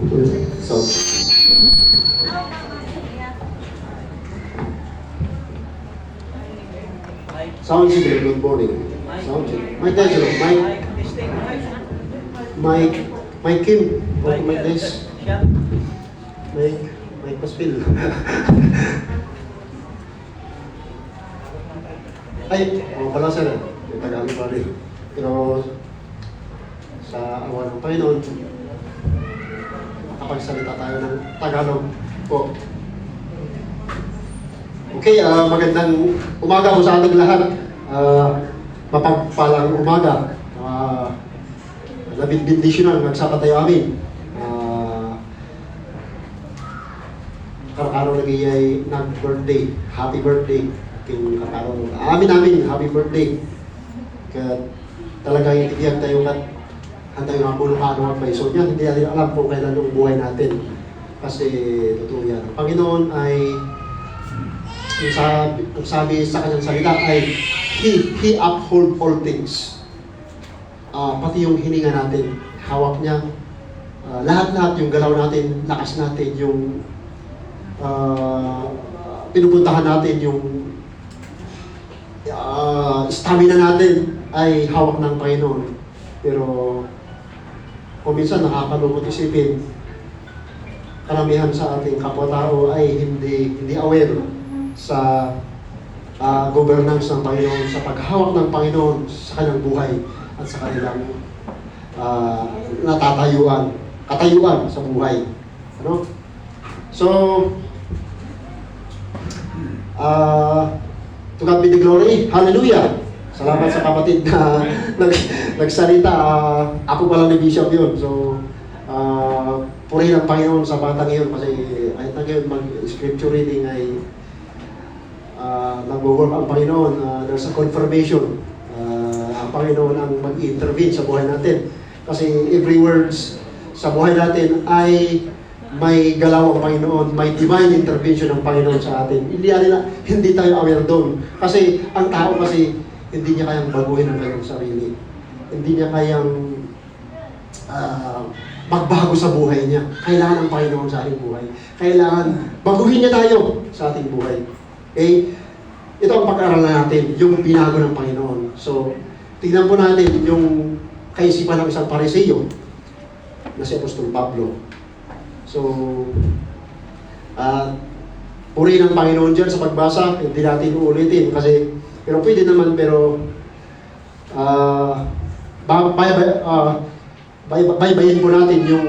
So, sound check, good morning. Sound check. Mike Dezero, Mike Kim, welcome Mike Dez. Mike Paspil. Ay, pala sir, yung Tagalog pa rin. Pero sa awa ng Panginoon, makapagsalita tayo ng Tagalog po. Okay, magandang umaga po sa ating lahat. Mapagpalang umaga. Labing bendisyon ang nagsapatayo amin. Karakaro lagi ay nag-birthday. Happy birthday. King Karakaro. Amin, happy birthday. Kaya talaga itigyan tayo at hantay nga po ng ano at may so niya. Hindi natin alam kung kailan yung buhay natin. Kasi totoo yan. Ang Panginoon ay ang sabi sa kanyang salita ay He uphold all things. Pati yung hininga natin, hawak niya. Lahat-lahat yung galaw natin, lakas natin, yung pinupuntahan natin, yung stamina natin ay hawak ng Panginoon. Pero kung minsan nakakalungkot isipin, karamihan sa ating kapwa-tao ay hindi aware sa governance ng Panginoon, sa paghawak ng Panginoon sa kanyang buhay at sa kanilang katayuan sa buhay. Ano? So, to God be the glory. Hallelujah! Salamat sa kapatid na nagsalita. Ako pa lang ni Bishop yun. So, purihin ang Panginoon sa batang iyon kasi kahit na ngayon mag-scripture reading ay nag-work ang Panginoon. There's a confirmation. Ang Panginoon ang mag-intervene sa buhay natin. Kasi every words sa buhay natin ay may galaw ang Panginoon, may divine intervention ng Panginoon sa atin. Hindi tayo aware doon. Kasi ang tao kasi hindi niya kayang baguhin ang kanyang sarili. Hindi niya kayang magbago sa buhay niya. Kailangan ng Panginoon sa ating buhay. Kailangan baguhin niya tayo sa ating buhay. Okay? Ito ang pag-aaral natin, yung binago ng Panginoon. So, tingnan po natin yung kaisipan ng isang Pariseo na si Apostol Pablo. So, purihin ng Panginoon dyan sa pagbasa, hindi natin uulitin kasi, pero pwede naman, pero baybayin po natin yung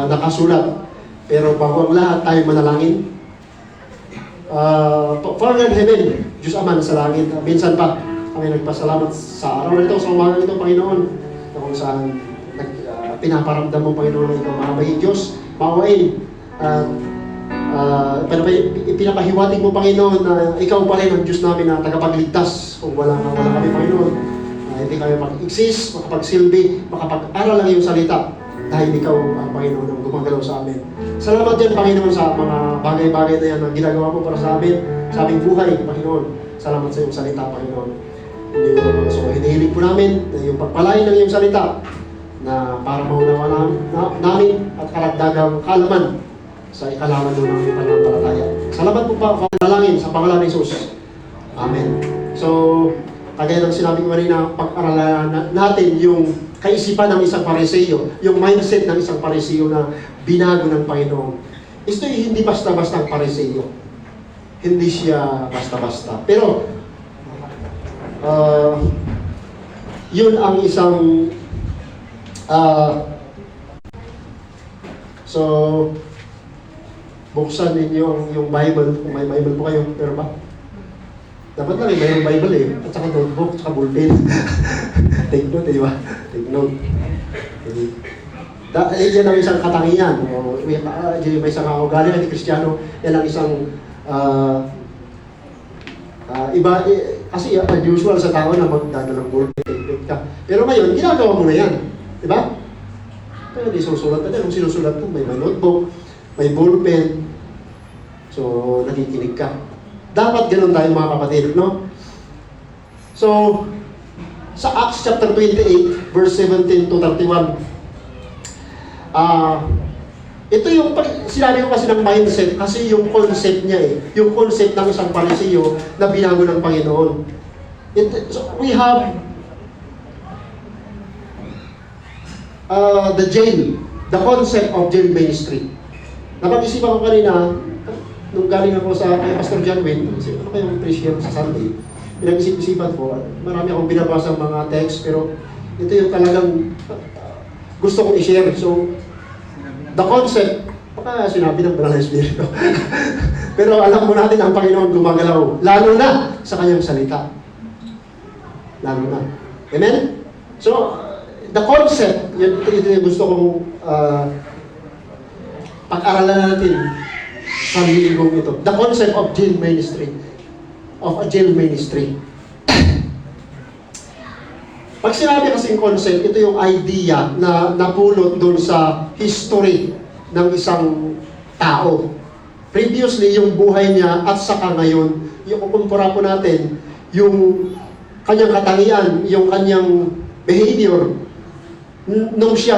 nakasulat. Pero bago ang lahat, tayo manalangin. Father in heaven, Diyos Ama na sa langit, minsan pa kami nagpasalamat sa araw na ito, sa umaga nito, Panginoon, na kung saan pinaparamdam mo, Panginoon, ito, mahabayin Diyos, maawain, ipinapahiwatig mo, Panginoon, na ikaw pa rin ang Diyos namin na tagapagligtas kung wala kami, Panginoon. Hindi kami mag-exist, makapagsilbi, makapag-aral lang yung salita dahil ikaw ang Panginoon ang gumagalaw sa amin. Salamat din, Panginoon, sa mga bagay-bagay na yan na ginagawa mo para sa amin, sa aming buhay, Panginoon. Salamat sa iyong salita, Panginoon. So, hinihiling po namin na yung pagpalain ng iyong salita na para maunawa namin at karagdagang kaalaman sa ikalaman doon ng iyong pananampalataya. Salamat po pa, panalangin sa pangalan ni Jesus. Amen. So, kagaya ng sinabi ko kanina, pag-aralan natin yung kaisipan ng isang Pariseo, yung mindset ng isang Pariseo na binago ng Panginoon. Ito hindi basta-basta ang Pariseo. Hindi siya basta-basta. Pero, yun ang isang so, buksan ninyo yung Bible, kung may Bible po kayo, pero ba? Dapat lang mayroong Bible eh. At saka notebook, at saka ballpen. Take note, di ba? Take note. Yan ang isang katangian. May isang ugali na di Kristiyano. Yan ang isang iba. Kasi usual sa tao na magdadalang ballpen, take note ka. Pero ngayon, ginagawa mo na yan. Di ba? Pero di susulat na yan. Kung sinusulat mo, may notebook, may ballpen. So, nakikinig ka. Dapat ganun tayo mga kapatid, no? So, sa Acts chapter 28, verse 17 to 31, Ito yung, sinabi ko kasi ng mindset, kasi yung concept niya yung concept ng isang Pariseo na binago ng Panginoon. So we have the jail, the concept of jail ministry. Napag-isipan ko kanina, nung galing ako kay Pastor John Wayne, ano kayong appreciate sa Sunday? Pinag-isip-isipan ko, marami akong binabasa mga text, pero ito yung talagang gusto kong i-share. So, the concept, baka sinabi ng Banal na Espiritu. Pero alam mo natin ang Panginoon gumagalaw, lalo na sa kanyang salita. Lalo na. Amen? So, the concept, ito yung gusto kong pag-aralan natin sa linggong ito. The concept of jail ministry. Of a jail ministry. Pag sinabi kasing concept, ito yung idea na napulot doon sa history ng isang tao. Previously, yung buhay niya at saka ngayon, yung kumpara po natin, yung kanyang katangian, yung kanyang behavior, nung siya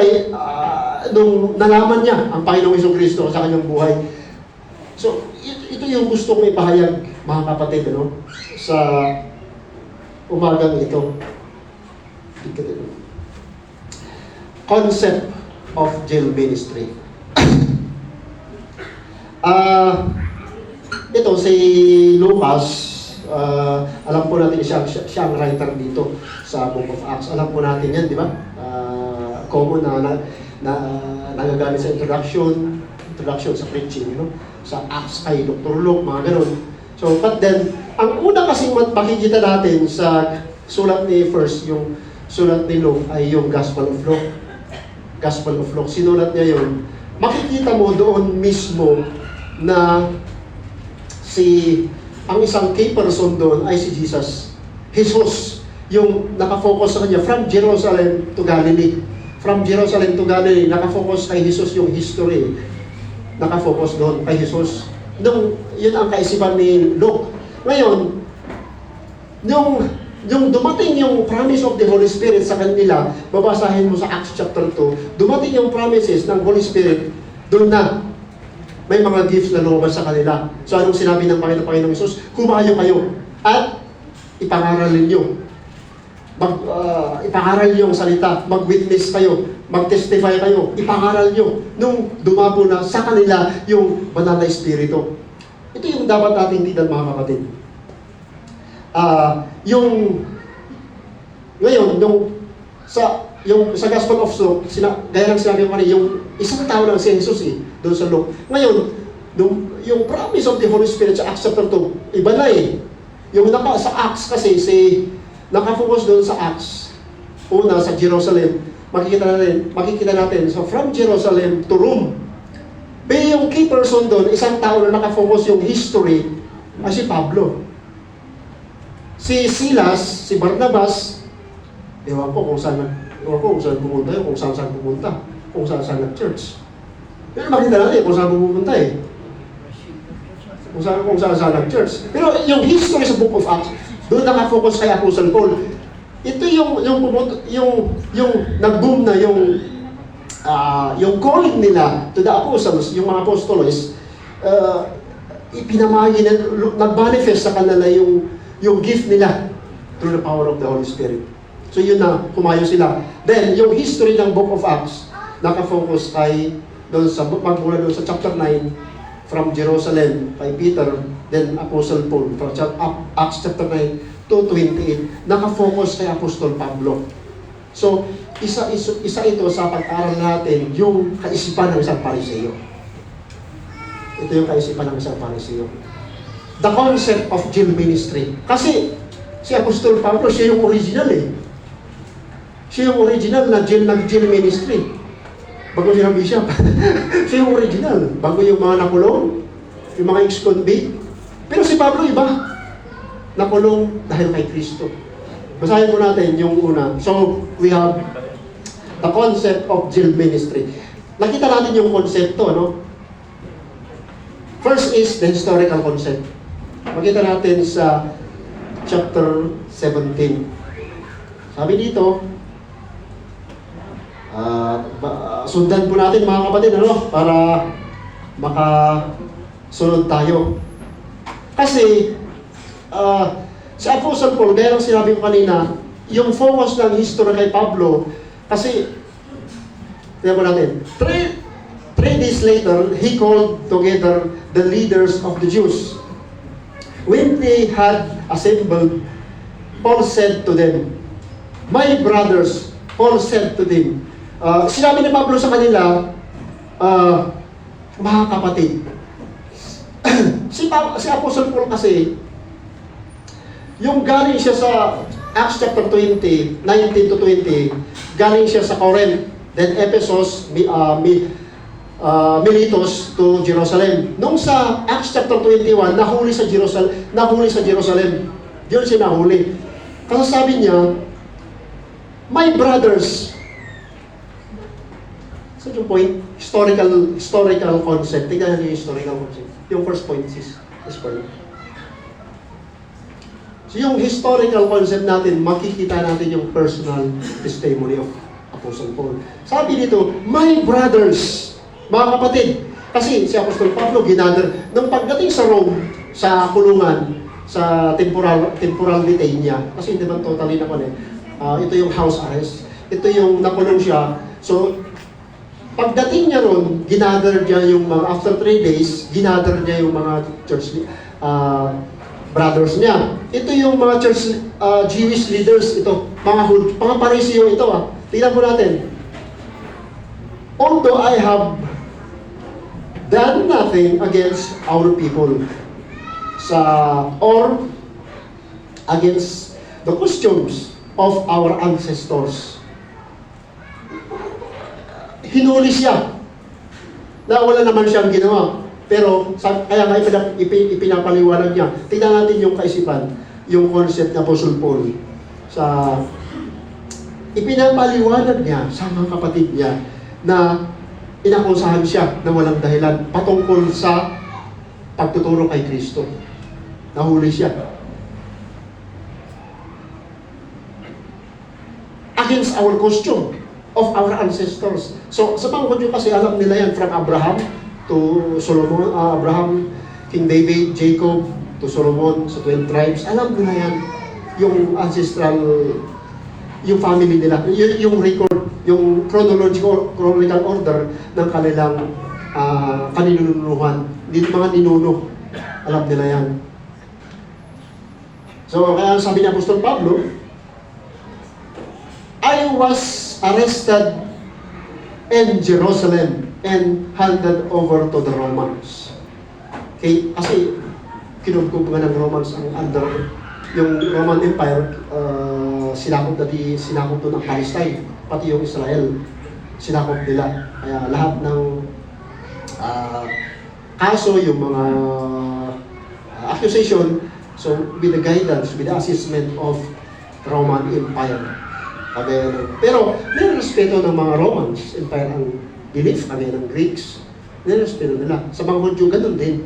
nung nalaman niya ang Panginoong Jesucristo sa kanyang buhay. So, ito yung gusto kong ipahayag, mga kapatid, sa umagang ito. Concept of jail ministry. Ito si Lucas, alam po natin siya ang writer dito sa Book of Acts. Alam po natin yan, di ba? Common na nagagamit sa introduction sa preaching, sa Acts kay Dr. Luke, mga ganun. So, but then, ang una kasing makikita natin sa sulat ni first, yung sulat ni Luke ay yung Gospel of Luke. Gospel of Luke. Sinulat niya yun. Makikita mo doon mismo na ang isang key person doon ay si Jesus. Jesus, yung nakafocus sa kanya from Jerusalem to Galilee. From Jerusalem to Galilee, nakafocus kay Jesus yung history. Nakafocus doon kay Jesus. Yun ang kaisipan ni Luke. Ngayon, yung dumating yung promise of the Holy Spirit sa kanila, babasahin mo sa Acts chapter 2, dumating yung promises ng Holy Spirit, doon na may mga gifts na lumabas sa kanila. So anong sinabi ng Panginoong Jesus? Humayo kayo at ipangaralin nyo. Ipangaral nyo ang salita, mag-witness kayo, mag-testify kayo, ipangaral nyo nung dumabo na sa kanila yung Banal na Espiritu. Ito yung dapat nating tingnan, mga kapatid. Ngayon, sa Gospel of Luke, gaya lang sinabi ko kanina, yung isang tao lang si Jesus doon sa Luke. Ngayon, yung promise of the Holy Spirit sa Acts chapter 2, iba na Yung sa Acts kasi, nakafocus doon sa Acts. Una, sa Jerusalem, makikita natin, so from Jerusalem to Rome. Pero yung key person doon, isang tao na nakafocus yung history, ay si Pablo. Si Silas, si Barnabas, ewan ko kung saan pumunta yun, kung saan nag-church. Pero makita natin kung saan pumunta Kung saan nag-church. Pero yung history sa Book of Acts, doon nakafocus kay Apostle Paul. Ito yung nag-boom na yung calling nila to the apostles, yung mga apostolos, ipinamahagi na, nag-manifest sa kanila yung gift nila through the power of the Holy Spirit. So yun na, kumayo sila. Then, yung history ng Book of Acts, nakafocus magmula doon sa chapter 9, from Jerusalem kay Peter, then Apostle Paul, from Acts chapter 9 to 28, nakafocus kay Apostol Pablo. So, isa ito sa pag-aaral natin, yung kaisipan ng isang Pariseo. Ito yung kaisipan ng isang Pariseo. The concept of jail ministry. Kasi, si Apostol Pablo, siya yung original Siya yung original na jail ministry. Bago siya ng bishop. Siya yung original. Bago yung mga nakulong, yung mga ex-convict. Pero si Pablo iba. Nakulong dahil kay Kristo. Basahin mo natin yung una. So, we have the concept of jail ministry. Nakita natin yung konsepto, First is the historical concept. Makita natin sa chapter 17. Sabi dito, sundan po natin mga kapatid, ano, para makasunod tayo. Kasi, si Apostle Paul, gaya ng sinabi ko kanina, yung focus ng history kay Pablo, kasi, tingnan po natin, three days later, he called together the leaders of the Jews. When they had assembled, Paul said to them, "My brothers," Paul said to them, sinabi ni Pablo sa kanila, mga kapatid, si Apostle Paul kasi, yung galing siya sa Acts chapter 20, 19 to 20, galing siya sa Corinth, then Ephesus, Miletus to Jerusalem. Nung sa Acts chapter 21, nahuli sa Jerusalem. Diyon siya nahuli. Kasi sabi niya, "My brothers," so yung point, historical concept. Tingnan niyo yung historical concept. Yung first point is point. So yung historical concept natin, makikita natin yung personal testimony of Apostle Paul. Sabi dito, "My brothers," mga kapatid. Kasi si Apostol Pablo ginather, nung pagdating sa Rome, sa kulungan, sa temporal detain niya, kasi hindi man totally na ito yung house arrest, ito yung nakulong siya. So, pagdating niya ron, ginather niya yung mga, after 3 days, ginather niya yung mga church brothers niya. Ito yung mga church Jewish leaders, ito, mga Pariseo ito. Tingnan mo natin. "Although I have done nothing against our people," or against the customs of our ancestors. Hinuli siya na wala naman siyang ginawa. Pero kaya nga ipinapaliwanag niya. Tingnan natin yung kaisipan, yung concept ng Apostle Paul. Ipinapaliwanag niya sa mga kapatid niya na inakusahan siya na walang dahilan patungkol sa pagtuturo kay Kristo. Nahuli siya. Against our custom of our ancestors. So, sa mga Hudyo kasi alam nila yan, from Abraham to Solomon, Abraham, King David, Jacob, to Solomon, sa 12 tribes. Alam nila yan, yung ancestral, yung family nila, yung record, yung chronological order ng kanilang kaninunuhan, mga ninuno. Alam nila yan. So, kaya sabi ni Apostol Pablo, "I was arrested in Jerusalem and handed over to the Romans." Okay? Kasi kinugkog nga ng Romans ang under yung Roman Empire, sinakop to ng Palestine, pati yung Israel, sinakop nila. Kaya lahat ng kaso, yung mga accusation, so with the guidance, with the assessment of Roman Empire. Pero nirespeto ng mga Romans Empire ang belief, ng Greeks, nirespeto nila. Sa mga Hudyo, ganun din.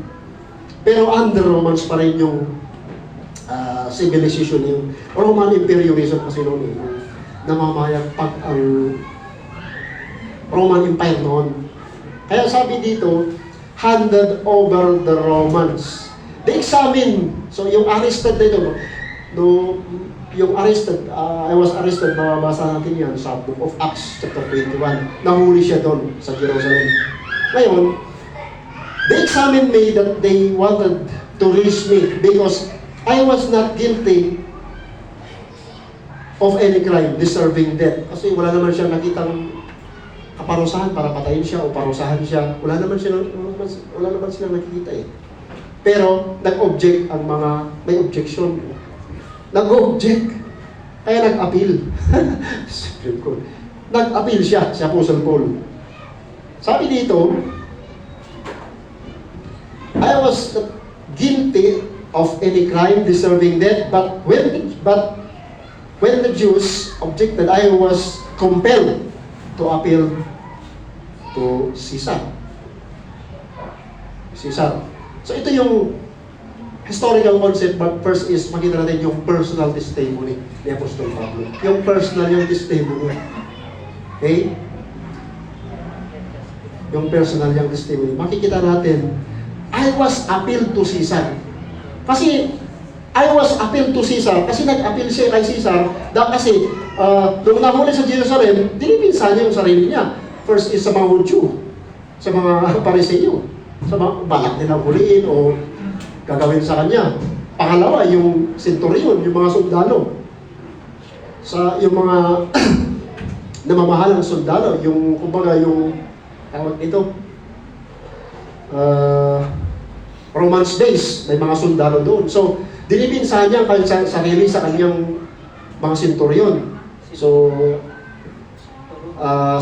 Pero under Romans pa rin yung civilization, yung Roman imperialism kasi noon, namamayagpag ang Roman Empire noon. Kaya sabi dito, handed over the Romans. They examine, so yung arrested dito, yung arrested, I was arrested, mababasa natin yan sa Book of Acts, chapter 21. Nahuli siya doon sa Jerusalem. Ngayon, they examined me that they wanted to release me because I was not guilty of any crime deserving death. Kasi wala naman siyang nakitang kaparusahan para patayin siya o parusahan siya. Wala naman silang nakikita eh. Pero nag-object ang mga may objection. Nag-object. Kaya nag-appeal. Nag-appeal siya, si Apostle Paul. Sabi dito, I was guilty of any crime deserving death, but when the Jews objected, I was compelled to appeal to Caesar. So ito yung historical concept, but first is makita natin yung personal testimony ni Apostol Pablo. Yung personal yung testimony. Okay? yung personal yung testimony, makikita natin, I was appealed to Caesar. Kasi, I was appealed to Caesar, kasi nag-appeal siya kay Caesar, kasi, nung nahuli sa Jerusalem, dinipinsa niya yung sarili niya. First is sa mga Hudyo, sa mga Pariseo, sa mga balak nilang huliin o gagawin sa kanya. Pangalawa, yung centurion, yung mga sundalo. Yung mga namamahalang sundalo, yung, kumbaga, yung, tawag ito, Romance days, may mga sundalo doon. So, dinipinsa niya sa sarili sa kanyang mga centurion. So,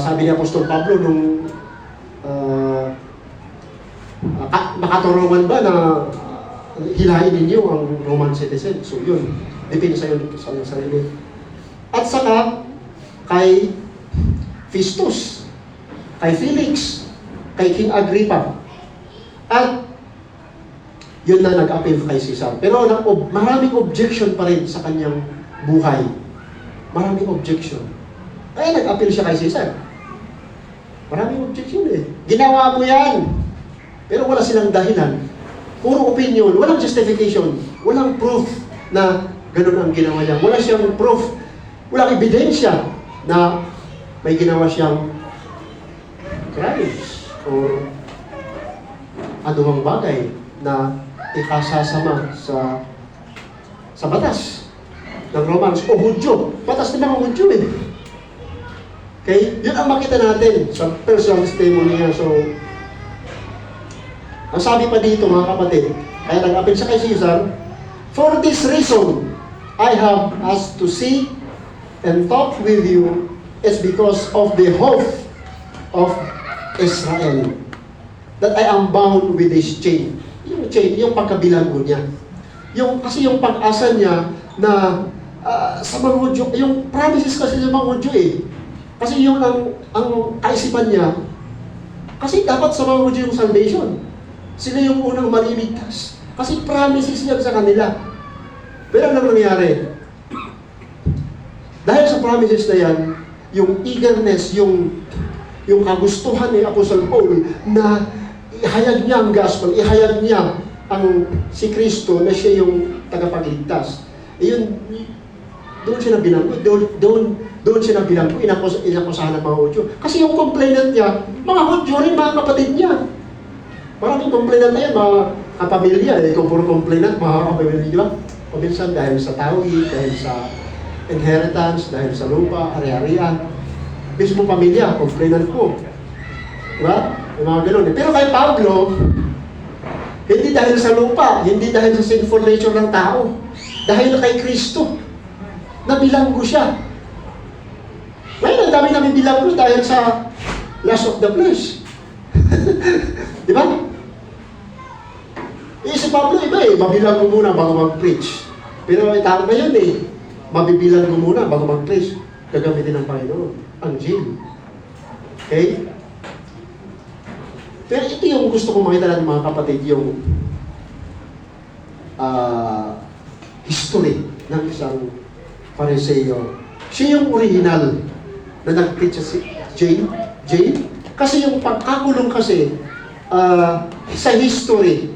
sabi ni Apostol Pablo nung makatulungan ba na hilahin ninyo ang Roman citizen? So, yun. Dipinsa yun sa sarili. At saka, kay Festus, kay Felix, kay King Agrippa. At yun na nag-appeal kay Caesar. Pero maraming objection pa rin sa kanyang buhay. Maraming objection. Kaya nag-appeal siya kay Caesar. Maraming objection eh. Ginawa mo yan. Pero wala silang dahilan. Puro opinion, walang justification, walang proof na ganun ang ginawa niya. Wala siyang proof, walang ebidensya na may ginawa siyang crimes or anumang bagay na ikasasama sa batas ng Romans o Hudyo. Batas ng mga Hudyo eh. Okay? Yun ang makita natin sa personal testimony niya. So, ang sabi pa dito mga kapatid, kaya nag-appeal siya kay Caesar, for this reason, I have asked to see and talk with you is because of the hope of Israel, that I am bound with this chain. Yung chain, yung pagkabilanggo niya. Kasi yung pag-asa niya na sa mga Hudyo, yung promises kasi sa mga Hudyo eh. Kasi yung ang kaisipan niya, kasi dapat sa mga Hudyo yung salvation. Sila yung unang maliligtas. Kasi promises niya sa kanila. Pero ano nangyari? Dahil sa promises na yan, yung eagerness, yung kagustuhan ni Apostle Paul na ihayag niya ang gospel, ihayag niya si Kristo na siya yung tagapagligtas. Doon siya nabilanggo, doon siya nabilanggo, inakusahan ng mga Hudyo. Kasi yung complainant niya, mga Hudyo rin, mga kapatid niya. Maraming complainant na yan, mga kapamilya. Kung puro complainant, mga kapamilya. Paminsan dahil sa tawid, dahil sa inheritance, dahil sa lupa, ari-arian. Mismo pamilya, complainant ko. Diba? Yung mga ganun. Pero kay Pablo, hindi dahil sa lupa, hindi dahil sa sinful nature ng tao. Dahil kay Kristo, nabilanggo siya. Ngayon, ang dami nabibilanggo dahil sa lust of the flesh. Di ba? Si Pablo iba eh, mabilanggo muna bago mag-preach. Pero tao na yun eh, mabibilanggo muna bago mag-preach. Gagamitin ng Panginoon. Ang Jill. Okay? Pero ito yung gusto kong makita natin mga kapatid, yung history ng isang Pariseo. Siya yung original na nag-preach si Jane. Kasi yung pagkakulong kasi, sa history,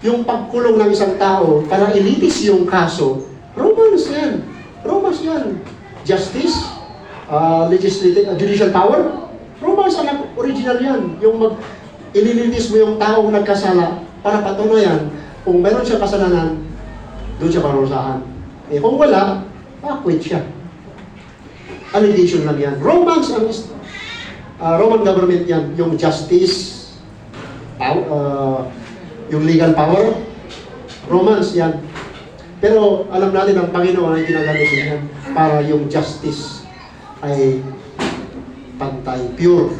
yung pagkulong ng isang tao para ilitis yung kaso, Romans yan. Romans yan. Justice, legislative, judicial power, Romans ang original yan. Yung ililitis mo yung taong nagkasala para patunayan kung meron siya kasalanan, doon siya parusahan. Kung wala, acquit siya. Allegation lang yan. Romans ang Roman government yan, yung justice, yung legal power, Romans yan. Pero alam natin ang Panginoon ay ginagamit yan para yung justice ay pantay, pure,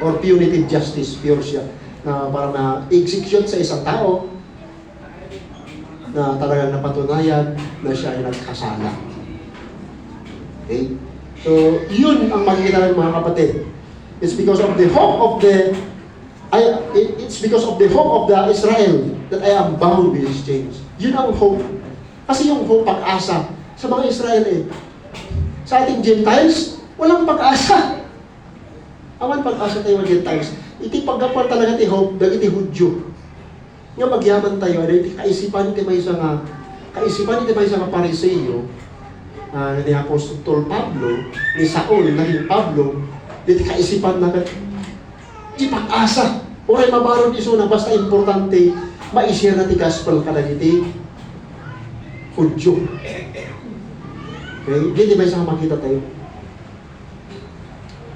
or punitive justice, pure siya, na para na-execute sa isang tao na talagang napatunayan na siya ay nagkasala. Okay? So, yun ang makikita ng mga kapatid. It's because of the hope of the Israel that I am bound with these chains. Yun ang hope. Kasi yung hope, pag-asa sa mga Israel eh. Sa ating Gentiles, walang pag-asa. Awan pag-asa tayo Gentiles. Iti paggapan talaga ti hope, dagiti Hudyo. Nga magyaman tayo, iti kaisipan iti may isa nga Pariseo, ni Apostol Pablo, ni Saul, naging Pablo, iti kaisipan na iti pag-asa. Oray mabaron iso na basta importante, ma-share na ti gospel kadagiti Hudyo. Okay? Hindi may isa makita tayo.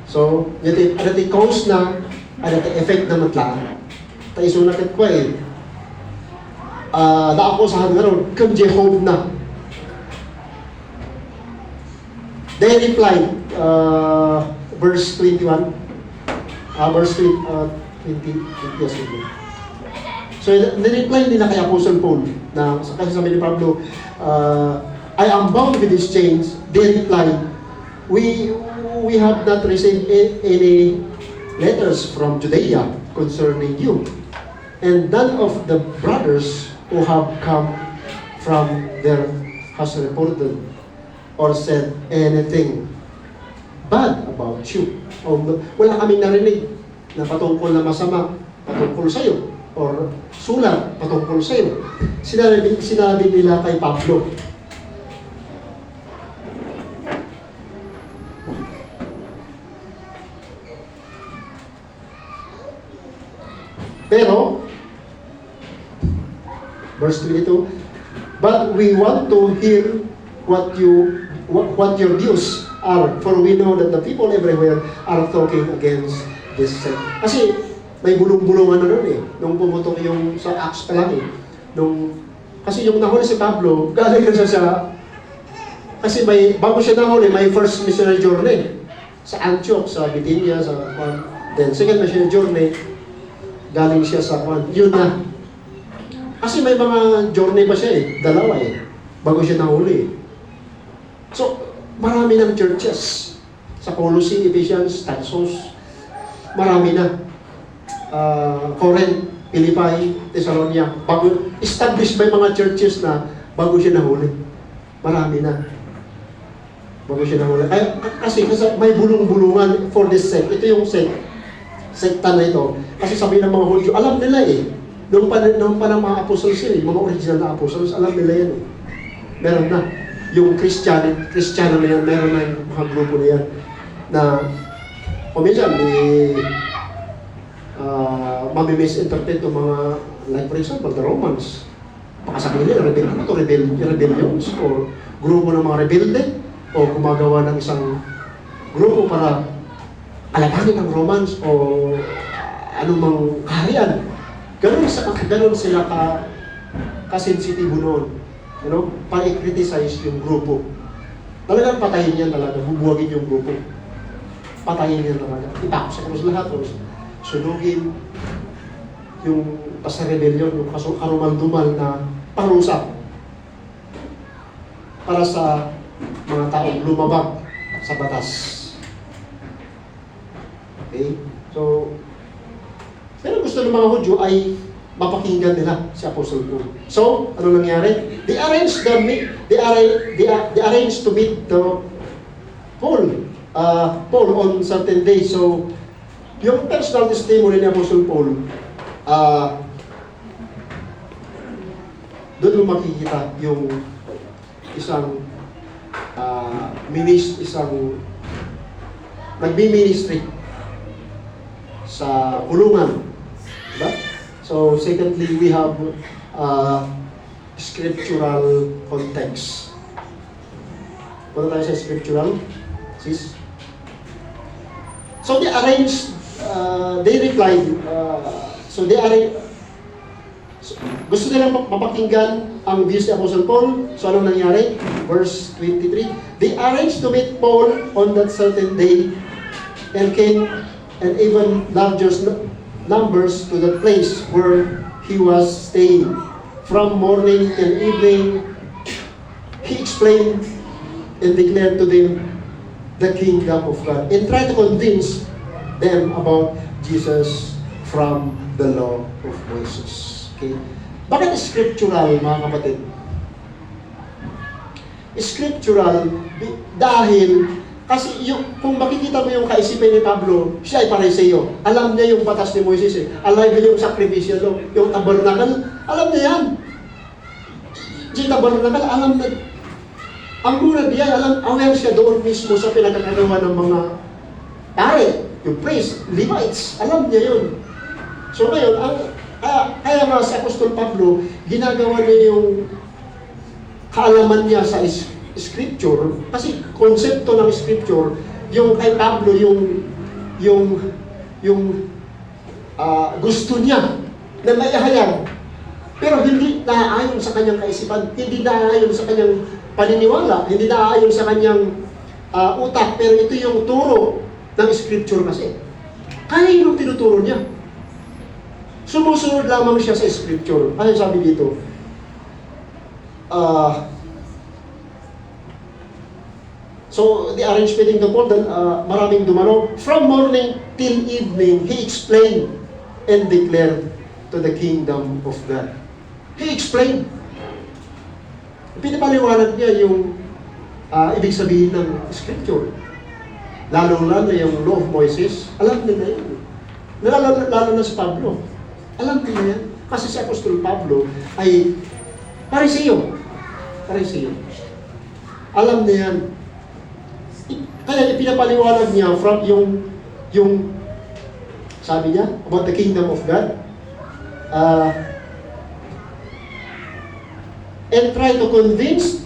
So, ada ti cause na, ada ti effect na matlaan. Tayo so nakit ko na ako sa hanggaron, kung Jehovah na. They replied, verse 21, verse 20, yes, so, the-reply nila kay Apostle Paul, na kasi sabi ni Pablo, I am bound with these chains. They replied, we have not received any letters from Judea concerning you, and none of the brothers who have come from there has reported or said anything bad about you. Wala kaming narinig na patungkol na masama patungkol sa iyo or sulat patungkol sa iyo. Sinabi nila kay Pablo. Pero, verse 22, but we want to hear what your views are, for we know that the people everywhere are talking against this sect. Kasi may bulong-bulungan na nun nung pumutok yung sa Acts pa lang kasi yung nahuli si Pablo, galing na siya kasi bago siya nahuli, may first missionary journey sa Antioch, sa Bithynia, then second missionary journey, galing siya sa yun na. Kasi may mga journey pa siya dalawa bago siya nahuli. So, marami ng churches. Sa Colossae, Ephesians, Tarsus, marami na. Corinth, Philippi, Thessalonica, bago, established by mga churches na bago siya nahuli. Marami na. Bago siya nahuli. Kasi may bulong-bulungan for this sect. Ito yung sekta na ito. Kasi sabi ng mga Hudyo, alam nila Noong pa ng mga apostles yung mga original na apostles, alam nila yan Meron na. Yung Kristiyano na yan, meron na yung mga grupo na yan. Na, minsan, mami-misinterpret yung mga, like for example, the Romans. Baka sabihin nila, rebellions, o grupo ng mga rebelde, o gumagawa ng isang grupo para alabanin ng Romans, o anumang kaharian. Ganun sila ka-sensitibo noon. Para i-criticize yung grupo. Talagang patayin yan talaga, bubuwagin yung grupo. Patayin yan talaga. Itakot sa krus lahat, sunugin yung sa rebellion, yung karumal-dumal na parusa para sa mga taong lumabag sa batas. Okay? So, pero gusto ng mga Hudyo ay mapakinggan nila si Apostle Paul. So, ano nangyari? They arranged to meet Paul on certain days. So, yung personal testimony ni Apostle Paul, doon mo makikita yung isang nagbi-ministry sa kulungan. Diba? So, secondly, we have scriptural context. Punta tayo sa scriptural. Sis? So, they replied, gusto nilang mapakinggan ang views ni Apostle Paul. So, anong nangyari? Verse 23, they arranged to meet Paul on that certain day and came and even larger numbers to the place where he was staying. From morning till evening, he explained and declared to them the kingdom of God and tried to convince them about Jesus from the law of Moses. Okay? Bakit scriptural, mga kapatid? Scriptural dahil Kasi kung makikita mo yung kaisipan ni Pablo, siya ay Pariseo. Alam niya yung batas ni Moises eh. Alam niya yung sacrificial law, yung tabernacle. Alam niya yan. Yung tabernacle, alam na. Ang muna niya, aware siya doon mismo sa pinagkakagawa ng mga pare, yung priest, Levites. Alam niya yun. So ngayon, kaya nga si Apostol Pablo, ginagawa niya yung kaalaman niya sa Scripture, kasi konsepto ng Scripture, yung kay Pablo, gusto niya na maihayag, pero hindi naaayon sa kanyang kaisipan, hindi naaayon sa kanyang paniniwala, hindi naaayon sa kanyang utak, pero ito yung turo ng Scripture kasi. Kaya yung tinuturo niya. Sumusunod lamang siya sa Scripture. Ano sabi dito? So, the arrangement in the Paul, maraming dumalo. From morning till evening, he explained and declared to the kingdom of God. He explained. Pinapaliwanag niya yung ibig sabihin ng Scripture. Lalo-lalo yung law of Moises, alam nila yan. Lalo na si Pablo. Alam nila yan. Kasi si Apostol Pablo ay Pariseo. Alam niya yan. Kaya pinapaliwanag niya from yung sabi niya about the kingdom of God, and try to convince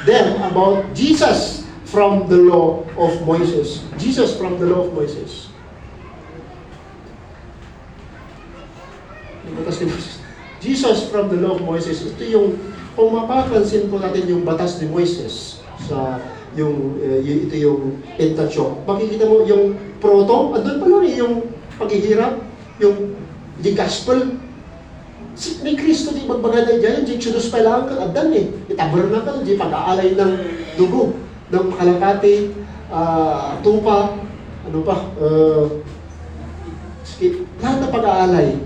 them about Jesus from the law of Moses. Jesus from the law of Moses. Jesus from the law of Moses. Ito yung, kung mapapansin po natin yung batas ni Moises sa ito yung Pentateuch. Makikita mo yung proto, andun pa lang yung paghihirap, yung gospel. May Kristo di magbagay dyan, di Exodus pa lang adan eh. Tabernacle, di pag-aalay ng dugo, ng kalapati, tupa, ano pa, lahat na pag-aalay.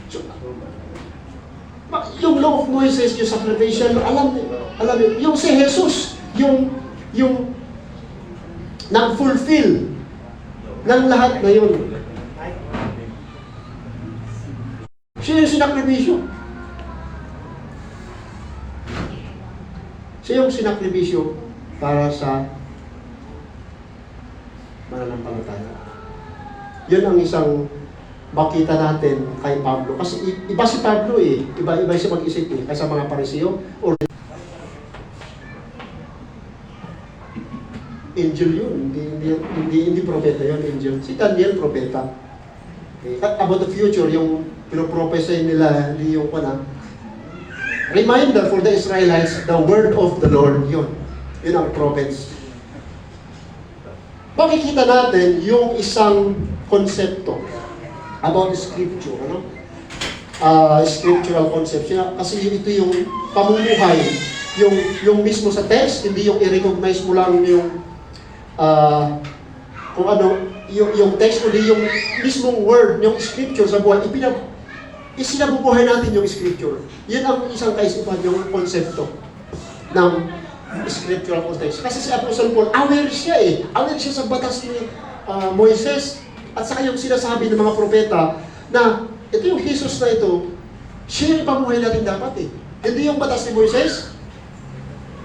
So, yung law of Moses, yung sacrificial, alam yung si Jesus, yung nag-fulfill ng lahat na yun. Siya yung sinakripisyo. Siya yung sinakripisyo para sa mananampalataya. Yun ang isang makita natin kay Pablo. Kasi iba si Pablo eh. Iba siya mag-isip eh. Kaysa mga Pariseo or angel yun. Hindi propeta yun, angel. Si Daniel, propeta. Okay. About the future, yung pinoprophesy nila, hindi yung reminder for the Israelites, the word of the Lord, yun. Yun ang prophets. Makikita natin yung isang konsepto about Scripture, scriptural concept. Kasi ito yung pamumuhay, yung mismo sa text, hindi yung i-recognize mo lang yung kung ano, yung text, kundi yung mismong word, yung Scripture sa buhay, isinabubuhay natin yung Scripture. Yan ang isang kaisipan, yung konsepto ng scriptural context. Kasi si Apostle Paul, aware siya eh. Aware siya sa batas ni Moises at saka yung sinasabi ng mga propeta na ito yung Jesus na ito, siya yung pamuhay natin dapat eh. Hindi yung batas ni Moises.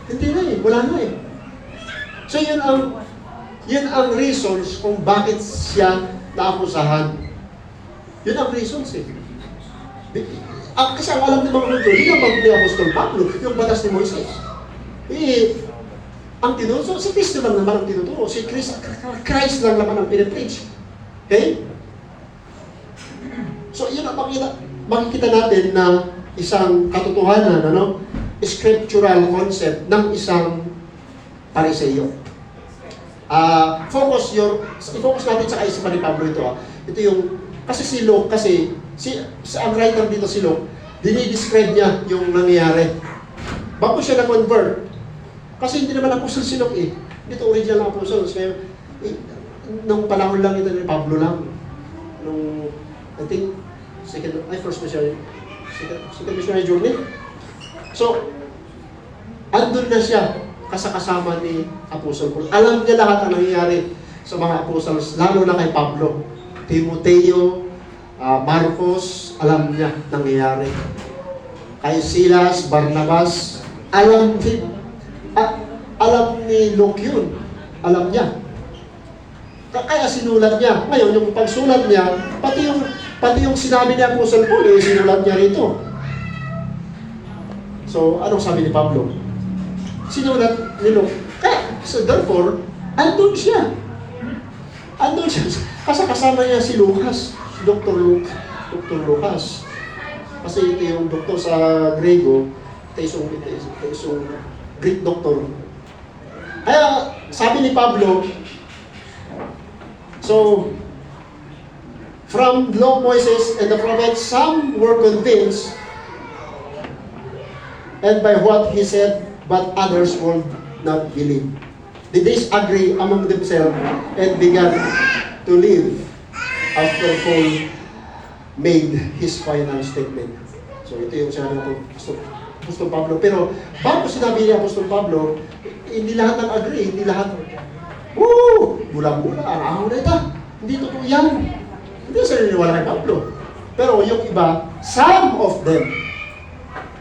Hindi na eh. Wala na eh. So yan ang reasons kung bakit siya naakusahan. Yun ang reasons eh. Kasi ang alam ng mga mundo, hindi naman ni Apostol Pablo, yung batas ni Moises. Ang tinuturo, si Kristo lang naman ang tinuturo. Si Christ lang naman ang pinipreach. Okay? So yun ang makikita natin na isang katotohanan, scriptural concept ng isang Pariseo. I-focus natin sa kaisipan ni Pablo ito. Ito yung, kasi si Luke, ang writer dito si Luke, dinidescribe niya yung nangyayari. Bago siya na-convert, kasi hindi naman apostle si Luke eh. Dito original na apostle. Kaya, nung panahon lang ito ni Pablo lang. Nung, I think, first missionary, second missionary journey. So, andun na siya. kasakasama ni Apostle Paul. Alam niya lahat ang nangyayari sa mga apostles, lalo na kay Pablo, Timoteo, Marcos, alam niya nangyayari. Kay Silas, Barnabas, alam ni Luke yun. Alam niya. Kaya sinulat niya. Ngayon, yung pagsulat niya, pati yung sinabi ni Apostle Paul, sinulat niya rito. So, anong sabi ni Pablo? Sinulat ni Luke. So therefore, andun siya. Kasama niya si Lucas, si Dr. Lucas. Kasi ito yung doktor sa Grego, ito yung Greek doctor. Kaya, sabi ni Pablo, so, from law Moses and the prophets, some were convinced, and by what he said, but others would not believe. They disagree among themselves and began to live after Paul made his final statement. So ito yung sinabi ng Apostol Pablo. Pero bago sinabi ni Apostol Pablo, hindi lahat nag-agree, hindi lahat, mula-mula, araw na ito. Hindi totoo yan. Hindi sila niniwala kay Pablo. Pero yung iba, some of them,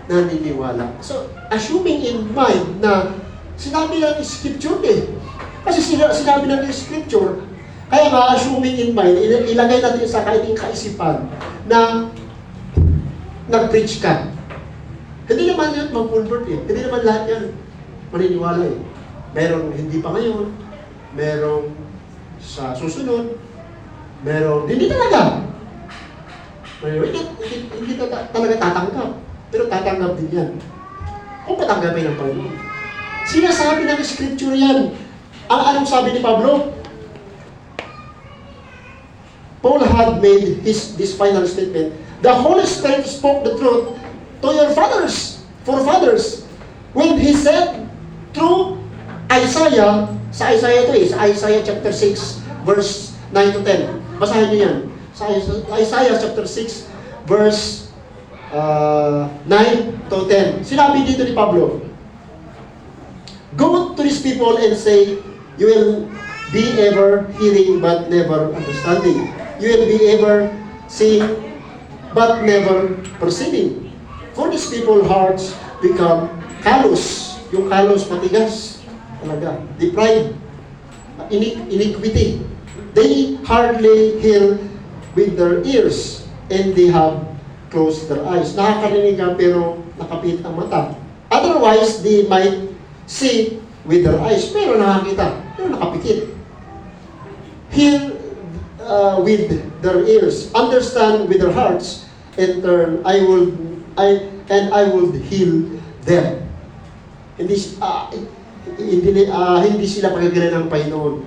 naniniwala. So, assuming in mind na sinabi ng Scripture Kasi sinabi ng Scripture, kaya nga, assuming in mind, ilagay natin sa kaiting kaisipan na nag-preach ka. Hindi naman yan mag-convert Hindi naman lahat yan maniniwala Merong hindi pa ngayon, merong sa susunod, merong hindi talaga. Hindi talaga tatanggap. Pero tatanggap din yan. Kung patanggapin ng Panginoon. Sinasabi ng Scripture yan. Anong sabi ni Pablo? Paul had made this final statement. The Holy Spirit spoke the truth to your forefathers, when he said through Isaiah, sa Isaiah sa Isaiah chapter 6, verse 9 to 10. Basahin niyo yan. Sa Isaiah chapter 6, verse 9 to 10. Sinabi dito ni Pablo, go to these people and say, you will be ever hearing but never understanding. You will be ever seeing but never perceiving. For these people hearts become callous. Yung callous, matigas. Talaga. Deprived. Iniquity. They hardly hear with their ears and they have closed their eyes. Nakakarinig ka pero nakapit ang mata. Otherwise, they might see with their eyes, pero nakakita, pero nakapikit. Hear with their ears, understand with their hearts, and turn, I will heal them. Hindi sila pagkagalan ng Panginoon.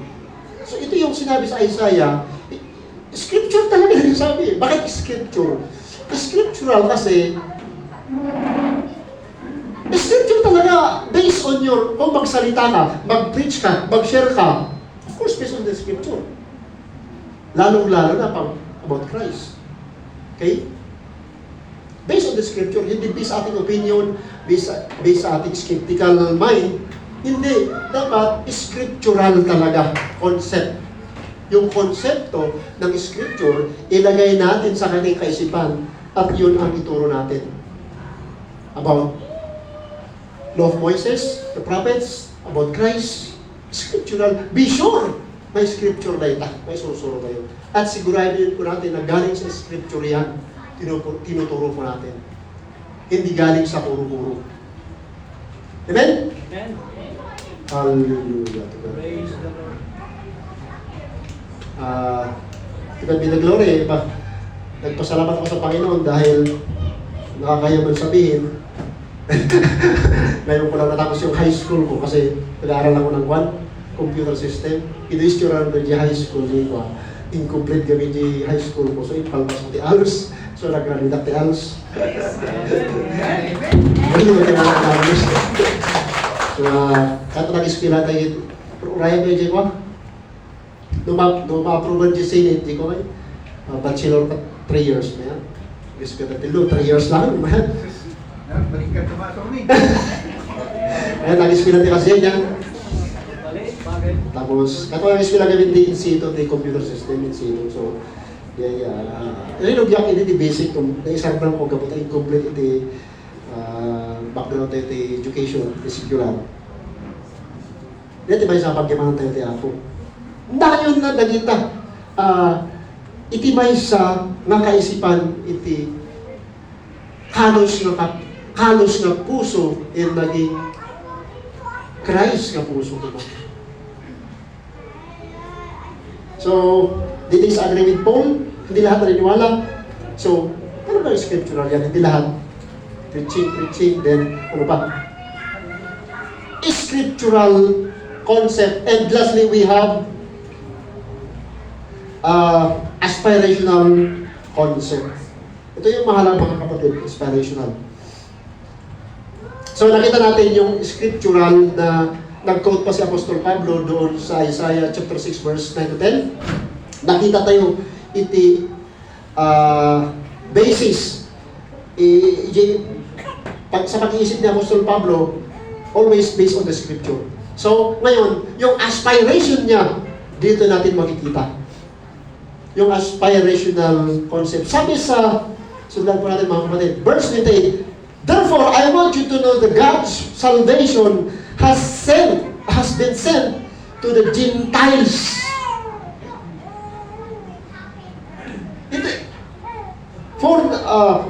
So ito yung sinabi sa Isaiah. Scripture talaga yung sabi. Bakit Scripture? Scriptural kasi Scripture talaga, based on kung magsalita ka, mag-preach ka, mag-share ka, of course, based on the Scripture. Lalong-lalo na about Christ. Okay? Based on the Scripture, hindi based sa ating opinion, based sa ating skeptical mind, hindi. Dapat, scriptural talaga, concept. Yung konsepto ng Scripture, ilagay natin sa kanyang kaisipan, at yun ang ituro natin. About law of Moses, the prophets, about Christ, scriptural. Be sure, may scripture na ito, may susuro kayo. At siguraduhin po natin na galing sa scripture yan, tinuturo po natin. Hindi galing sa puro-puro. Amen? Amen. Hallelujah. Praise the Lord. Ikaw binaglory, nagpasalamat ako sa Panginoon dahil nakakayaman sabihin, ngayon ko lang natapos yung high school ko kasi nag-aaral ako ng computer system. Ito yung di high school ko. Incomplete kami di high school ko. So, ipalpas ko di alos. So, nag-redact di alos. Hindi mo tayo nakakabos. So, kato nag-ispila tayo. Raya ko yung ko. Nung ma-approve ang Senate, di ko kayo. Bachelor ka 3 years na yan. Gusto ko na tilo, 3 years lang. Balik ka tumasok ni. Ayan, nag-eskwela din kasi yan. Tapos, ito ang eskwela gawin din in situ, the computer system in situ. So, rinog yak ini di basic, naisang lang ko kapag incomplete iti background tayo iti education, iti secular. Iti ba sa pagkimahan tayo iti ako? Dayon na dagita, iti may sa nga kaisipan iti halos na puso yung naging Christ na puso ko. So, did this agree with Paul? Hindi lahat naniniwala. So, ano ba yung scriptural yan? Hindi lahat. Preaching, then ano pa? Scriptural concept. And lastly, we have aspirational concept. Ito yung mahalagang mga kapatid, aspirational. So nakita natin yung scriptural na nag-quote pa si Apostol Pablo doon sa Isaiah chapter 6 verse 9 to 10. Nakita tayo iti basis sa pag-iisip ni Apostol Pablo, always based on the scripture. So ngayon, yung aspiration niya, dito natin makikita. Yung aspirational concept. Sabi sa, sundan po natin mga kapatid, verse 28, therefore, I want you to know that God's salvation has been sent to the Gentiles.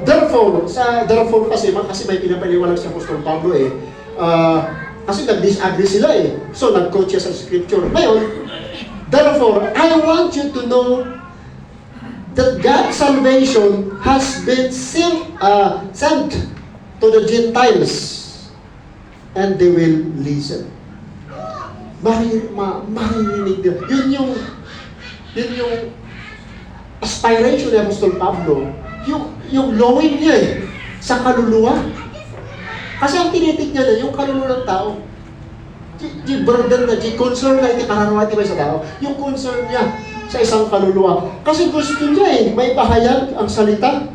Therefore kasi may pinapaliwanag si Apostol Pablo kasi nag-disagree sila So, nag-quote siya sa scripture. Ngayon, therefore, I want you to know that God's salvation has been sent to the Gentiles, and they will listen. Maririnig nila. Yun yung aspiration ni Apostol Pablo, yung longing niya sa kaluluwa. Kasi ang tinitig niya na yung kaluluwa ng tao. Di burden na, di concern na, di karanawa di ba sa tao. Yung concern niya sa isang kaluluwa. Kasi gusto niya may pahayag ang salita,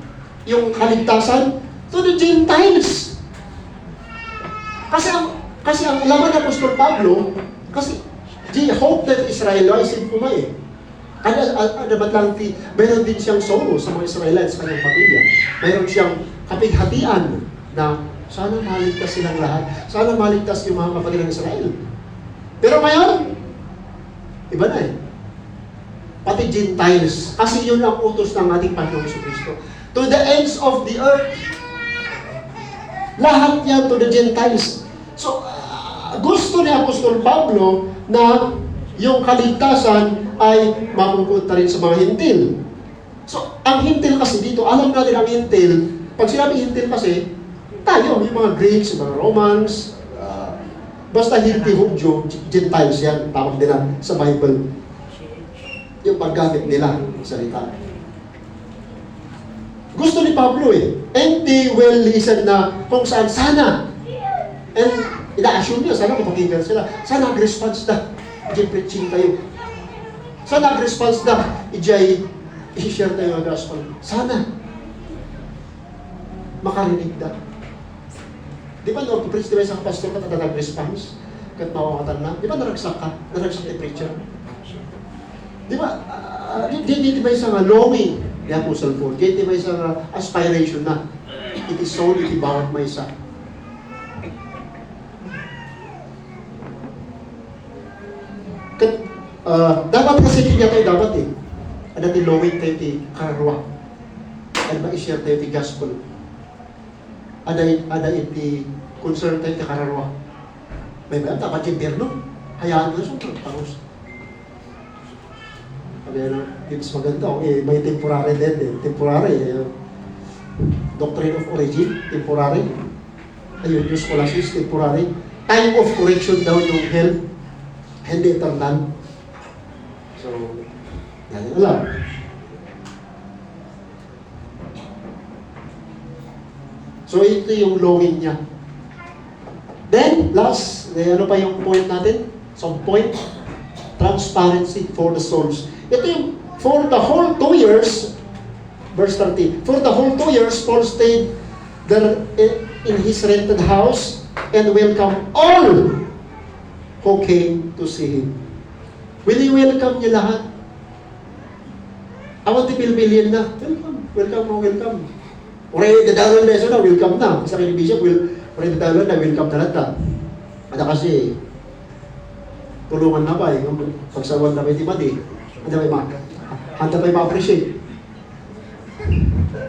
yung kaligtasan, to the Gentiles. Kasi ang laman ng Apostol Pablo, kasi the hope that Israel ay sinpumay. Mayroon din siyang solo sa mga Israelites sa kanyang pamilya. Mayroon siyang kapighatian na sana maligtas silang lahat. Sana maligtas yung mga kapatid ng Israel. Pero ngayon, iba na pati Gentiles. Kasi yun ang utos ng ating Panginoong Jesucristo. To the ends of the earth. Lahat yan to the Gentiles. So, gusto ni Apostol Pablo na yung kaligtasan ay mapupunta rin sa mga hintil. So, ang hintil kasi dito, alam natin ang hintil, pag sinabi hintil kasi, tayo, yung mga Greeks, yung mga Romans, basta hindi Hudyo, Gentiles yan, tawag nila sa Bible. Yung paggamit nila, salita. Gusto ni Pablo and they will listen na kung saan sana. And ina-assume niya, sana kapakinggan sila. Sana nag-response na, i-preaching tayo. Sana nag-response na, i-share tayo ang gospel. Sana makarinig na. Di ba no, preach diba sa pastor ka na nag-response? Kahit mawawatan na. Di ba naragsak ka? Naragsak ni preacher? Di ba? Di ba isang longing ni Apostle Paul? Di ba isang aspiration na iti soul, iti bawat may isa. Dapat kasi kanya tayo dapat Ada ti longing tayo ti karwa. Ada ma-share tayo ti gospel. Ada iti concern tayo ti karwa. May ba? Dapat yung birno. Hayaan mo sa pangos. Sabi tips maganda. May temporary din. Temporary. Doctrine of origin. Temporary. Ayun, yung scholastics. Temporary. Time of correction daw yung hell. Hindi eternal. So, yan yung alam. So, ito yung longing niya. Then, last, ano pa yung point natin? Some point, transparency for the souls. Ito yung, for the whole 2 years, verse 30, for the whole 2 years, Paul stayed there in his rented house and welcome all who came to see Him. Welcome niya lahat. Awan ti pilpilin na, welcome. Oray dadalon na iso na, welcome na. Sa kini Bishop, oray dadalon na, welcome na lahat. Ada kasi, tulungan na ba eh, pagsawan na may timadi. Handa pa ma-appreciate.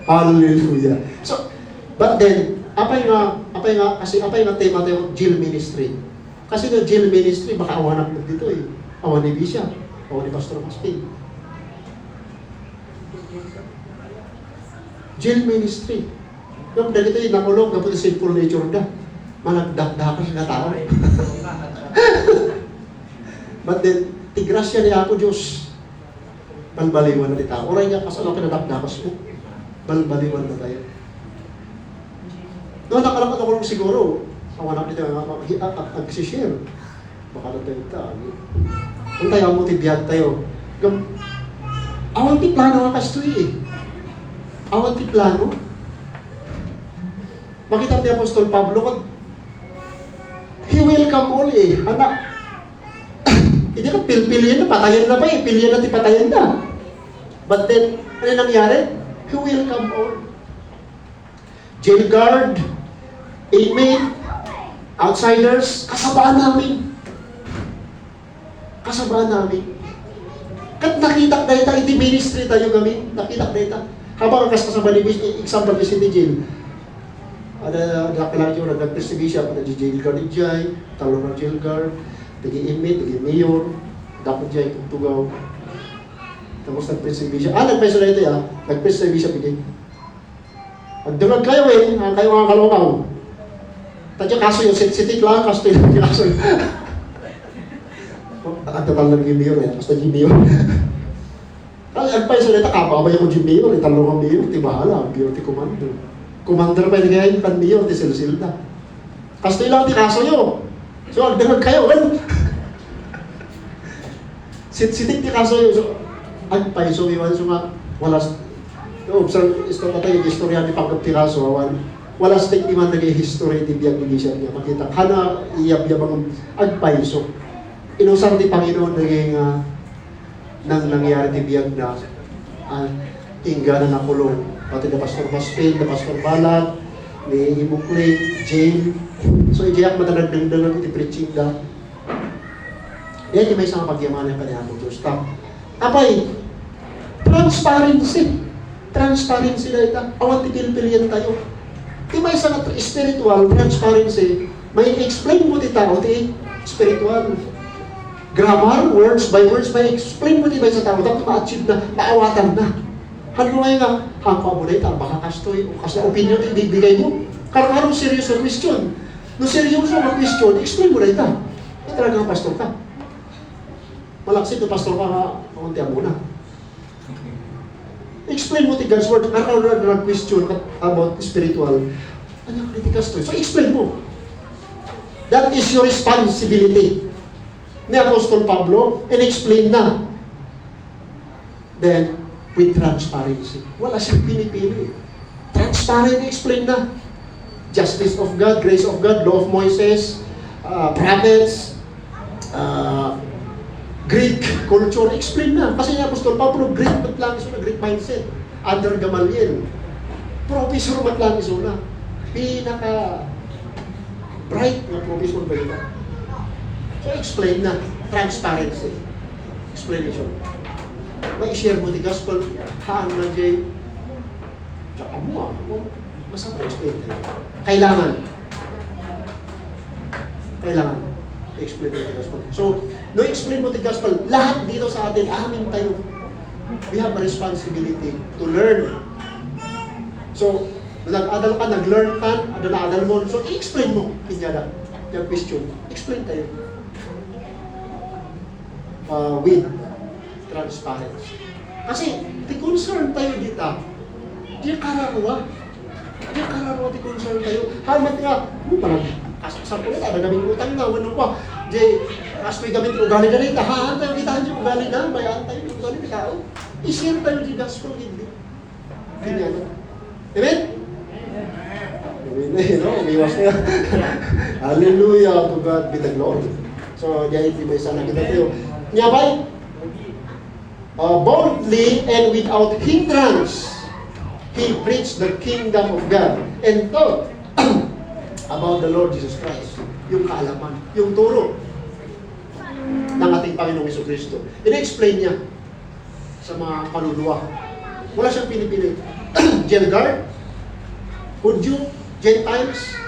Hallelujah. So, but then, apa yung tema tayo, jail ministry. Kasi yung jail ministry, baka awanak mo dito eh. Awan ni Bishop, awan ni Pastor Maspin. Jail ministry. Yung dito yung nakulong, kapag sinful nature na. Malagdak-dakas na tao. But then, tigrasya ni ako Diyos. Balbaliwan na ni tao. Oray niya, kasalaw kinadakdakas mo. Balbaliwan na tayo. Noon nakalamat ako siguro, awanak nito ag-share. Baka na tayo tayo. Kung tayo mo tibiyag tayo. Awan ti plano nga kastoy eh. Awan ti plano. Makita ni Apostol Pablo, he welcome all eh. Anak, hindi ka pilpilian na, patayan na ba eh. Pilihan na ti patayan na. But then, ano nangyari? He welcome all. Jail guard, inmate, outsiders, kasabaan namin. Kat nakita dahil tayo, hindi ministry tayo kami, nakita dahil. Habang kasama ni example ni City Jail, ada kailangan yung nag-press ni Bishop, ada jail guard ni Jai, talong ng jail guard, tagi-inmate, tagi-mayor, dapat Jai kung tugaw. Tapos nag-press ni Bishop, nag-press na ito nag-press ni Bishop hindi. Magdunag kayo kayo mga kalungaw. Tadya kaso yung sensitive lang, kaso yung kaso yung ang total ng Mayor basta Mayor. Ang paisa nito, kababay ako Mayor, talong ang Mayor, ti bahala, Mayor ti Commander. Commander pa yung ngayon, pan Mayor, ti Silsilda. Kasto lang ti kaso nyo. So, agdanag kayo, Sitik ti kaso nyo. So, ang paisa iwan, so nga, walas, observe, isto na tayo, istorya ni Pagkap ti kaso, wala stik iman naging history ti biyag ni siya niya. Makita, kana iyab-yab ang agpaiso. Inusar ni Panginoon naging nang nangyari ti biyag na tingga na nakulong. Pati na Pastor Maspin, na Pastor Balag, ni Imukli, Jane. So, ijayak matanag-dalag iti preaching da. Yan yung may isang pagyamanan ka niya ako, Diyos. Apay, transparency. Transparency na ito. Awan ti pilpilian tayo. Di may isang spiritual transparency. May explain mo ti tao ti spiritual. Grammar, words by words, may explain mo ti may sa tao. Dapat ma-achieve na, maawatan na. Ano nga nga, hangpa mo na ito, baka kastoy, o kasi opinion ibibigay mo. Karang serious na question. No serious na question, explain mo na ito. Ito talagang pastor ka. Malaksit na pastor ka nga, pakuntihan mo na. Explain mo ti God's word. Karang na question about spiritual. Ano ang kritikas to? So explain mo. That is your responsibility. Ni Apostol Pablo, and explain na. Then, with transparency. Wala siyang pinipili. Transparent, explain na. Justice of God, grace of God, law of Moses, prophets, Greek culture, explain na. Kasi ni Apostol Pablo, Greek matlangiso na, Greek mindset. Under Gamaliel. Professor matlangiso na. Pinaka bright na professor ba ito? So, explain na. Transparency. Explanation. May share mo the gospel. Haan na, Jay. Tsaka mo, masama explain tayo. Kailangan. Explain mo the gospel. So, no explain mo the gospel. Lahat dito sa atin, amin tayo. We have a responsibility to learn. So, nag-adal ka, nag-learn ka, adal mo. So, i-explain mo. Pinyada. Yung question. Explain tayo. With transparency. Kasi, di concern tayo dito. Di kararwa. Di concern tayo. Hamat nga, parang, kasaksan ko nito, ada gaming utang na, wano pa. Di, kastoy gamit ugali na rin, tahaan tayo, kitahan yung ugali na, bayaan tayo yung ugali na tao. I-share tayo di gospel, hindi. Ganyan. Amen? Sabi na no? Umiwas na. Hallelujah, to God be the glory. So, diyan ito may sana kita tayo. Nga ba? Boldly and without hindrance, he preached the kingdom of God and taught about the Lord Jesus Christ. Yung kaalaman, yung turo ng ating Panginoong Jesucristo. Ina-explain niya sa mga kaluluwa. Wala siyang pinipili. Gentile, Hudyo, Gentiles,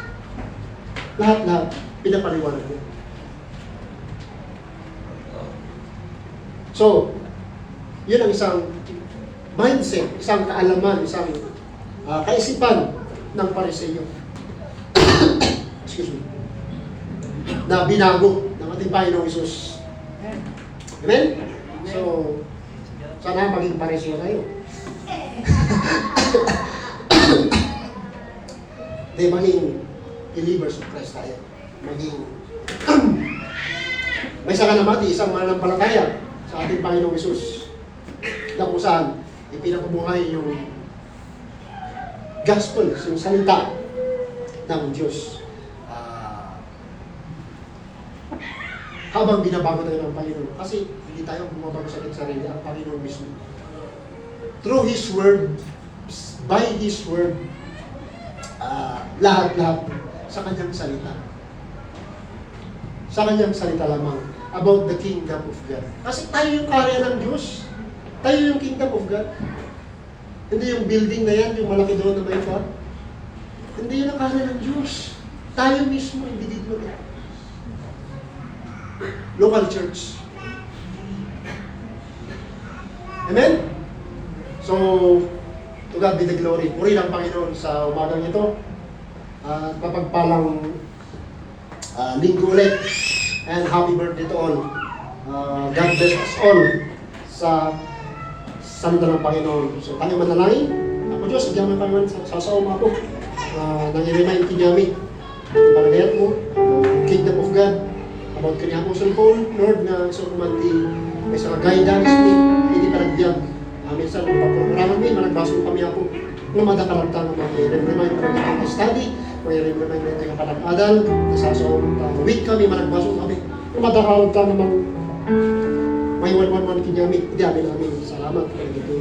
lahat-lahat, pinapaliwanag niya. So, yun ang isang mindset, isang kaalaman, isang kaisipan ng Pariseo. Excuse me. Na binago ng ating Panginoong Hesus. Amen? So, sana maging Pariseo tayo. Hindi, maging believers of Christ tayo. Maging may sakanamati, isang mananampalataya sa ating Panginoong Hesus. Na kung saan ipinapabuhay yung gospel, yung salita ng Diyos. Habang binabago tayo ng Panginoon. Kasi hindi tayo bumabago sa ating sarili, ang Panginoon mismo. Through His Word, by His Word, lahat-lahat sa Kanyang salita. Sa Kanyang salita lamang about the kingdom of God. Kasi tayo yung karya ng Diyos. Tayo yung kingdom of God. Hindi yung building na yan, yung malaki doon na may fort. Hindi yun ang karya ng Diyos. Tayo mismo, individual. Local church. Amen? So, to God be the glory. Puri ng Panginoon sa umagang ito. At mapagpalang linggo ulit. And happy birthday to all. God bless us all sa salita ng Panginoon. So, tayo manalangin. Ako Diyos, nagyan ng Panginoon sa sauma ko. Nangiremind kinyami. Ipanagayat mo. Kingdom of God. About kanya akong cellphone, Lord, na sa kumanti, may sa guidance, hindi paragyan. Minsan, pagprograma mi, managbasong kami ako, ng madakaragta ng mga remind ko ng study, may remind ng panag-adal, sa week kami, managbasong kami, ng madakaragta naman, may 111 kinyami, hindi amin namin, salamat, kaya ito